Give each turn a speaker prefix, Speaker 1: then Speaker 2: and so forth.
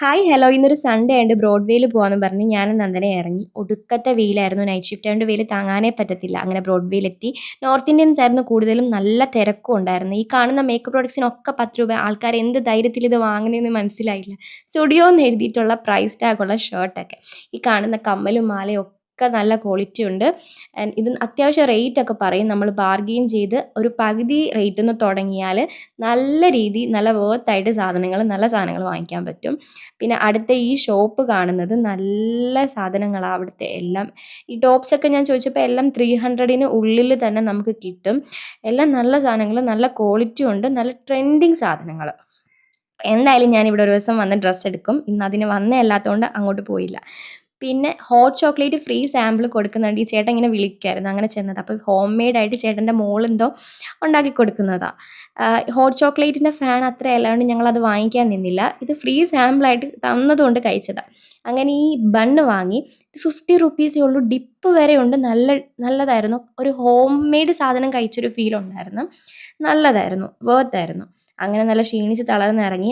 Speaker 1: Hi hello ഇന്നൊരു Sunday ആയിട്ട് ബ്രോഡ്വേയിൽ പോകാമെന്ന് പറഞ്ഞ് ഞാനും നന്ദന ഇറങ്ങി. ഒടുക്കത്തെ വെയിലായിരുന്നു. നൈറ്റ് ഷിഫ്റ്റ് ആയതുകൊണ്ട് വെയിൽ താങ്ങാനേ പറ്റത്തില്ല. അങ്ങനെ ബ്രോഡ്വേയിലെത്തി. നോർത്ത് ഇന്ത്യൻസ് ആയിരുന്നു കൂടുതലും. നല്ല തിരക്കും ഉണ്ടായിരുന്നു. ഈ കാണുന്ന മേക്കപ്പ് പ്രൊഡക്ട്സിനൊക്കെ 10 രൂപ. ആൾക്കാർ എന്ത് ധൈര്യത്തിൽ ഇത് വാങ്ങുന്നതെന്ന് മനസ്സിലായില്ല. സ്റ്റുഡിയോ എന്ന് എഴുതിയിട്ടുള്ള പ്രൈസ് ടാഗുള്ള ഷർട്ടൊക്കെ. ഈ കാണുന്ന കമ്മലും മാലയും ഒക്കെ നല്ല ക്വാളിറ്റി ഉണ്ട്. ആൻഡ് ഇത് അത്യാവശ്യം റേറ്റ് ഒക്കെ പറയും. നമ്മൾ ബാർഗെയിൻ ചെയ്ത് ഒരു പകുതി റേറ്റിൽ നിന്ന് തുടങ്ങിയാൽ നല്ല നല്ല വേർത്തായിട്ട് നല്ല സാധനങ്ങൾ വാങ്ങിക്കാൻ പറ്റും. പിന്നെ അടുത്ത ഈ ഷോപ്പ് കാണുന്നത് നല്ല സാധനങ്ങളാണ് അവിടുത്തെ എല്ലാം. ഈ ടോപ്സൊക്കെ ഞാൻ ചോദിച്ചപ്പോൾ എല്ലാം 300-ന് ഉള്ളിൽ തന്നെ നമുക്ക് കിട്ടും. എല്ലാം നല്ല സാധനങ്ങൾ, നല്ല ക്വാളിറ്റി ഉണ്ട്, നല്ല ട്രെൻഡിങ് സാധനങ്ങൾ. എന്തായാലും ഞാനിവിടെ ഒരു ദിവസം വന്ന് ഡ്രസ്സ് എടുക്കും. ഇന്ന് അതിന് വന്നതല്ലാത്തതുകൊണ്ട് അങ്ങോട്ട് പോയില്ല. പിന്നെ ഹോട്ട് ചോക്ലേറ്റ് ഫ്രീ സാമ്പിൾ കൊടുക്കുന്നുണ്ട്. ഈ ചേട്ടൻ ഇങ്ങനെ വിളിക്കുമായിരുന്നു. അങ്ങനെ ചെന്നത്. അപ്പോൾ ഹോം മെയ്ഡായിട്ട് ചേട്ടൻ്റെ മോളെന്തോ ഉണ്ടാക്കി കൊടുക്കുന്നതാണ്. ഹോട്ട് ചോക്ലേറ്റിൻ്റെ ഫാൻ അത്ര അല്ലാണ്ട് ഞങ്ങളത് വാങ്ങിക്കാൻ നിന്നില്ല. ഇത് ഫ്രീ സാമ്പിളായിട്ട് തന്നതുകൊണ്ട് കഴിച്ചതാണ്. അങ്ങനെ ഈ ബണ്ണ് വാങ്ങി. 50 റുപ്പീസേ ഉള്ളൂ. ഡിപ്പ് വരെ ഉണ്ട്. നല്ലതായിരുന്നു. ഒരു ഹോം മെയ്ഡ് സാധനം കഴിച്ചൊരു ഫീൽ ഉണ്ടായിരുന്നു. നല്ലതായിരുന്നു. വർത്തായിരുന്നു. അങ്ങനെ നല്ല ക്ഷീണിച്ച് തളർന്നിറങ്ങി.